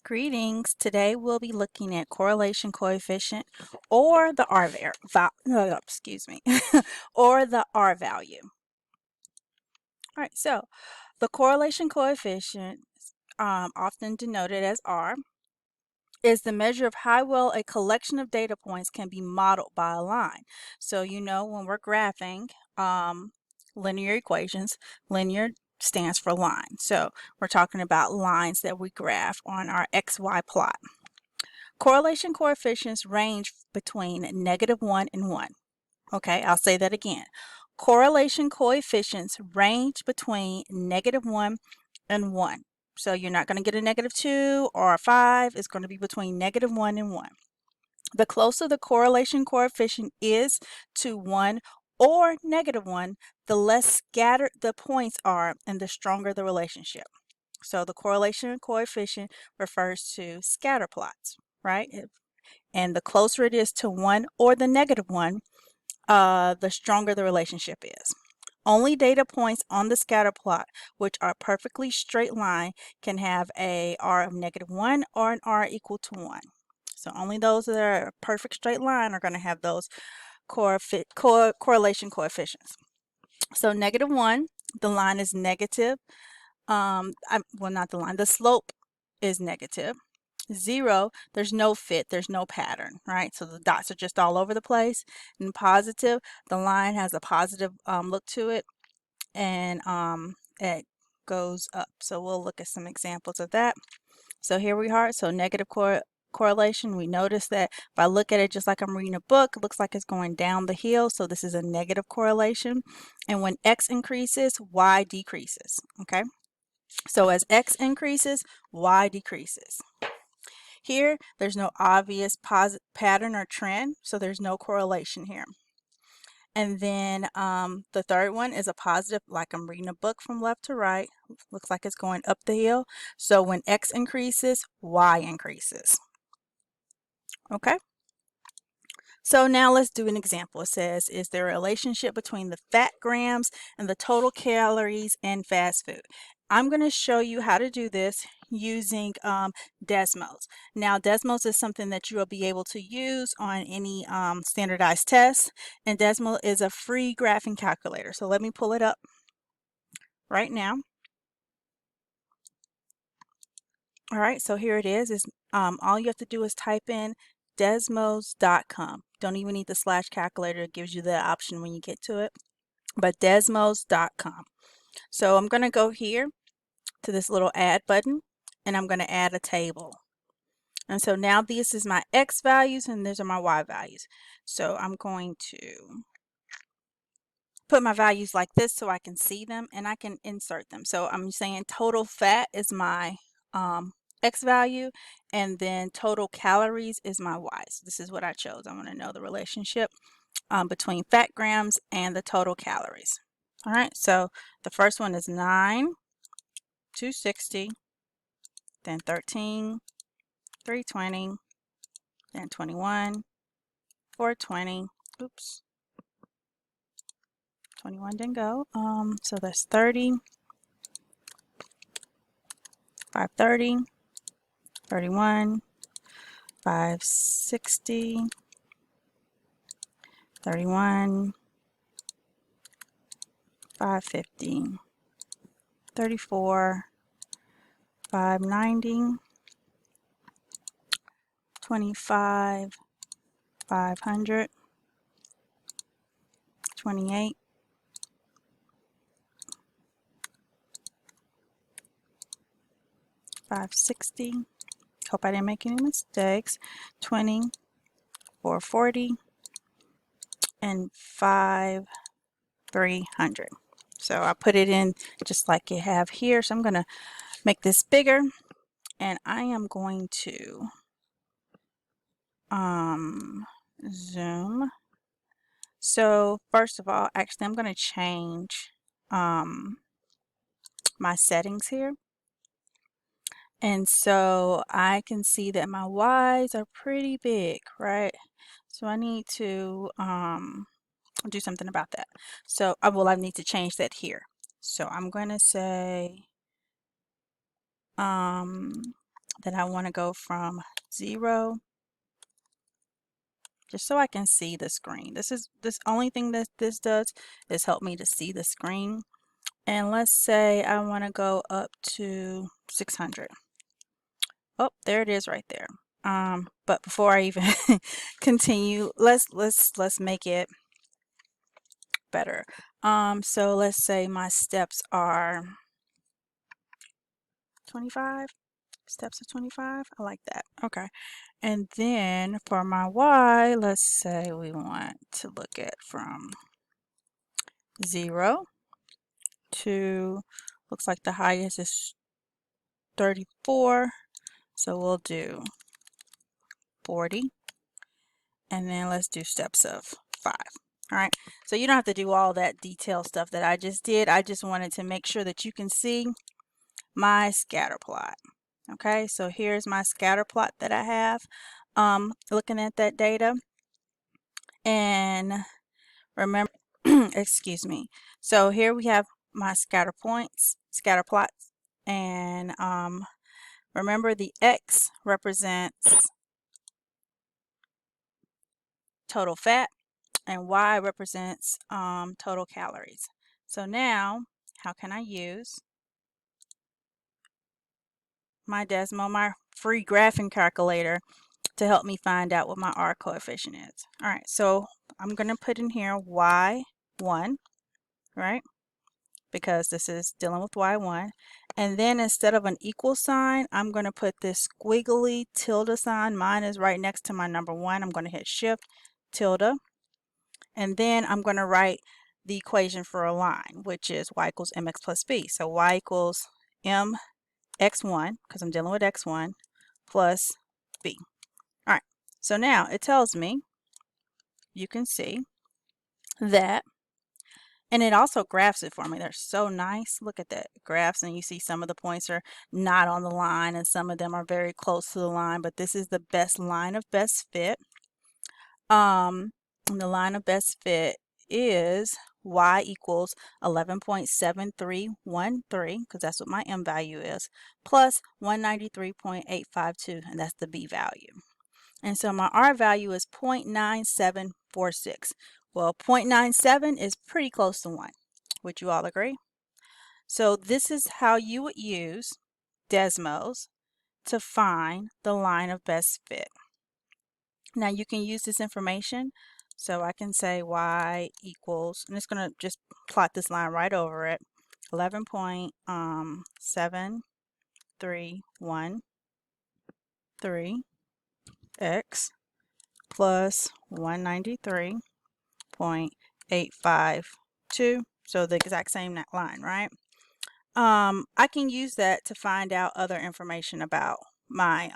Greetings. Today we'll be looking at correlation coefficient or the excuse me, or the R value. All right, so the correlation coefficient, often denoted as R, is the measure of how well a collection of data points can be modeled by a line. So you know when we're graphing linear equations, linear stands for line. So we're talking about lines that we graph on our XY plot. Correlation coefficients range between -1 and 1. Okay, I'll say that again. Correlation coefficients range between -1 and 1. So you're not going to get a -2 or a 5. It's going to be between -1 and 1. The closer the correlation coefficient is to 1 or -1, the less scattered the points are and the stronger the relationship. So the correlation coefficient refers to scatter plots, right? And the closer it is to 1 or the -1, the stronger the relationship is. Only data points on the scatter plot, which are perfectly straight line, can have a R of -1 or an R equal to 1. So only those that are a perfect straight line are going to have those correlation coefficients. So -1, the line is negative. Well, not the line, the slope is negative. 0, there's no fit, there's no pattern, right? So the dots are just all over the place. And positive, the line has a positive look to it, and it goes up. So we'll look at some examples of that. So here we are. So negative correlation, we notice that if I look at it just like I'm reading a book, it looks like it's going down the hill. So this is a negative correlation. And when X increases, Y decreases, okay? So as X increases, Y decreases. Here, there's no obvious pattern or trend, so there's no correlation here. And then the third one is a positive, like I'm reading a book from left to right. Looks like it's going up the hill. So when X increases, Y increases. Okay? So now let's do an example. It says, is there a relationship between the fat grams and the total calories in fast food? I'm going to show you how to do this using Desmos. Now, Desmos is something that you will be able to use on any standardized test, and Desmos is a free graphing calculator. So let me pull it up right now. All right, so here it is. All you have to do is type in desmos.com. Don't even need the slash calculator. It gives you the option when you get to it. But desmos.com. So I'm going to go here to this little add button, and I'm going to add a table. And so now this is my X values and these are my Y values. So I'm going to put my values like this so I can see them and I can insert them. So I'm saying total fat is my X value, and then total calories is my Y. So this is what I chose. I want to know the relationship between fat grams and the total calories. All right, so the first one is 9, 260, then 13, 320, then 21, 420, oops, 21 didn't go. So that's 30, 530, 31, 560, 31, 550, 34, 590, 25, 500, 28, 560. Hope I didn't make any mistakes. 20, 440, and 300. So I put it in just like you have here. So I'm going to make this bigger, and I am going to zoom. So first of all, actually I'm going to change my settings here. And so I can see that my Y's are pretty big, right? So I need to do something about that. So well, I need to change that here. So I'm going to say that I want to go from 0, just so I can see the screen. This only thing that this does is help me to see the screen. And let's say I want to go up to 600. Oh, there it is right there. But before I even continue, let's make it better. So let's say my steps are 25. Steps of 25. I like that. Okay. And then for my y, let's say we want to look at from 0 to, looks like the highest is 34. So we'll do 40. And then let's do steps of 5. All right. So you don't have to do all that detailed stuff that I just did. I just wanted to make sure that you can see my scatter plot. Okay, so here's my scatter plot that I have looking at that data. And remember, excuse me. So here we have my scatter plots. And remember the X represents total fat and Y represents total calories. So now, how can I use my Desmo, my free graphing calculator, to help me find out what my R coefficient is? All right, so I'm going to put in here Y1, right? Because this is dealing with Y1. And then instead of an equal sign, I'm going to put this squiggly tilde sign. Mine is right next to my number 1. I'm going to hit Shift, tilde. And then I'm going to write the equation for a line, which is y equals mx plus b. So y equals mx1, because I'm dealing with x1, plus b. All right, so now it tells me, you can see that, and it also graphs it for me. They're so nice. Look at that, graphs, and you see some of the points are not on the line and some of them are very close to the line, but this is the best line of best fit. And the line of best fit is y equals 11.7313, because that's what my m value is, plus 193.852, and that's the b value. And so my R value is 0.9746. Well, 0.97 is pretty close to 1. Would you all agree? So this is how you would use Desmos to find the line of best fit. Now you can use this information. So I can say y equals, and it's going to just plot this line right over it, 11.7313x plus 193.852. So the exact same line, right? I can use that to find out other information about my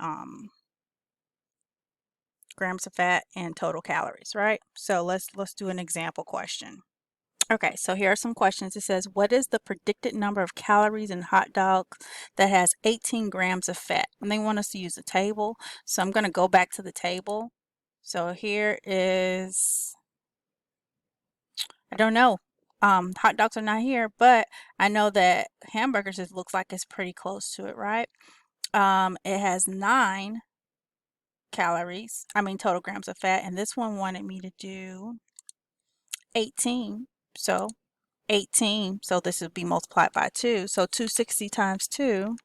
grams of fat and total calories, right? So let's do an example question. Okay, so here are some questions. It says, what is the predicted number of calories in hot dogs that has 18 grams of fat? And they want us to use a table. So I'm going to go back to the table. So here is, I don't know. Hot dogs are not here, but I know that hamburgers, it looks like it's pretty close to it, right? It has 9 calories, total grams of fat, and this one wanted me to do 18. So 18, so this would be multiplied by 2. So 260 times 2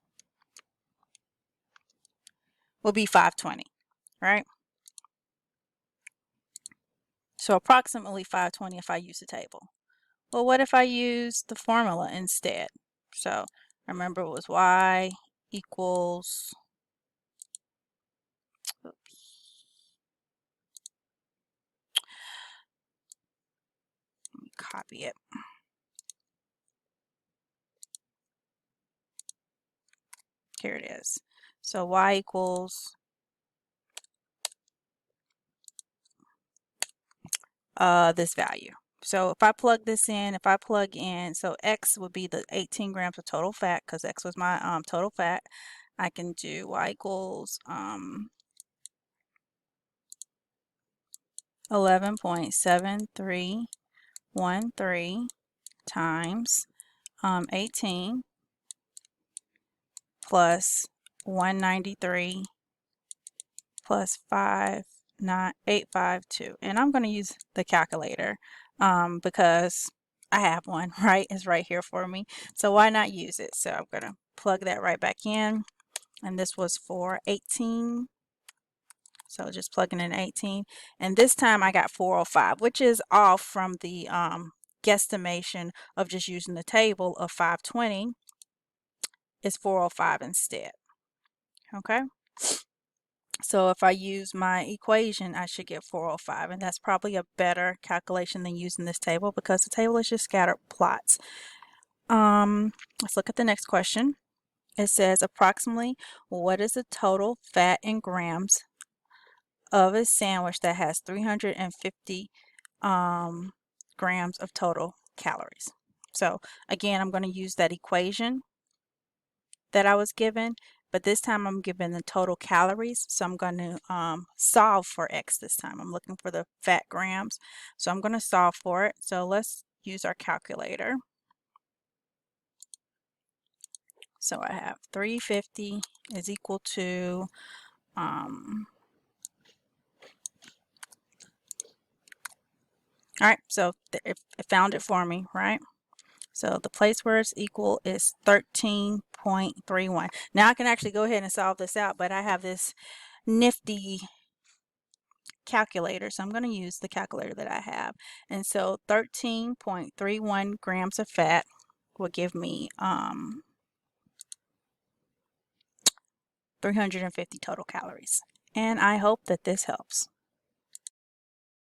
will be 520, right? So approximately 520 if I use the table. Well, what if I use the formula instead? So remember, it was y equals, let me copy it. Here it is. So y equals this value. So if I plug this in, so x would be the 18 grams of total fat, because x was my total fat. I can do y equals 11.7313 times 18 plus 193 plus 852. And I'm going to use the calculator because I have one, right? It's right here for me. So why not use it? So I'm going to plug that right back in. And this was for 18. So just plugging in 18. And this time I got 405, which is off from the guesstimation of just using the table of 520. It's 405 instead. Okay. So if I use my equation, I should get 405, and that's probably a better calculation than using this table because the table is just scattered plots. Let's look at the next question. It says approximately what is the total fat in grams of a sandwich that has 350 grams of total calories. So again, I'm going to use that equation that I was given, but this time I'm given the total calories. So I'm going to solve for X this time. I'm looking for the fat grams. So I'm going to solve for it. So let's use our calculator. So I have 350 is equal to all right, so it found it for me, right? So the place where it's equal is 13.31. Now I can actually go ahead and solve this out, but I have this nifty calculator, so I'm going to use the calculator that I have. And so 13.31 grams of fat will give me 350 total calories. And I hope that this helps.